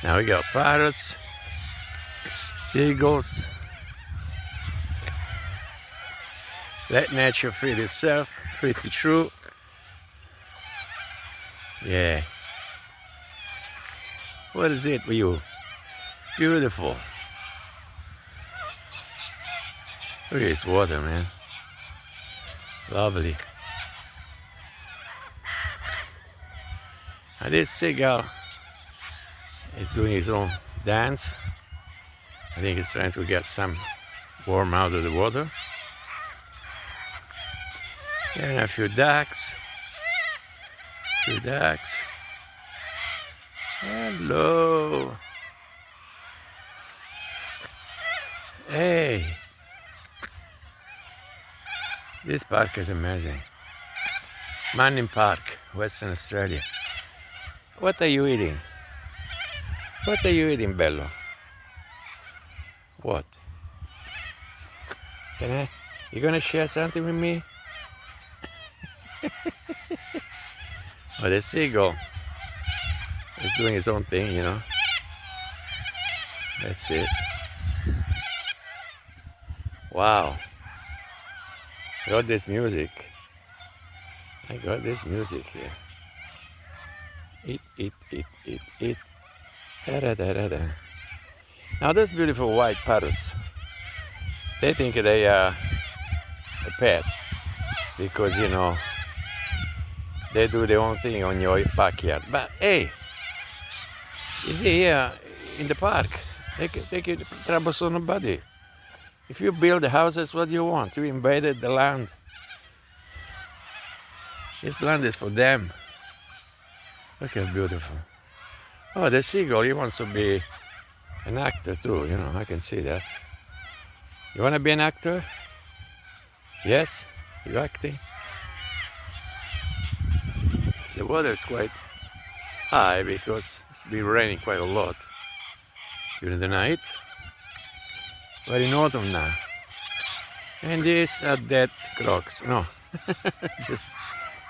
Now we got parrots, seagulls. Let nature feed itself. Pretty true. Yeah. What is it for you? Beautiful. Look at this water, man. Lovely. And this seagull is doing his own dance. I think he's trying to get some warm out of the water. And a few ducks. Hello. Hey. This park is amazing. Manning Park, Western Australia. What are you eating? What are you eating, Bello? What? You gonna share something with me? Oh, the seagull is doing his own thing, you know. That's it. Wow. I got this music. Here. Eat. Da-da-da-da-da. Now those beautiful white parrots, they think they are a pest because, you know, they do their own thing on your backyard. But hey, you see here in the park, they can trouble nobody. If you build the houses, what do you want? You invaded the land. This land is for them. Look how beautiful. Oh, the seagull, he wants to be an actor too, you know, I can see that. You want to be an actor? Yes? You acting? The water is quite high because it's been raining quite a lot during the night. But in autumn now. And these are dead crocs. No, just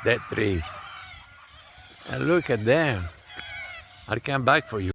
dead trees. And look at them. I'll come back for you.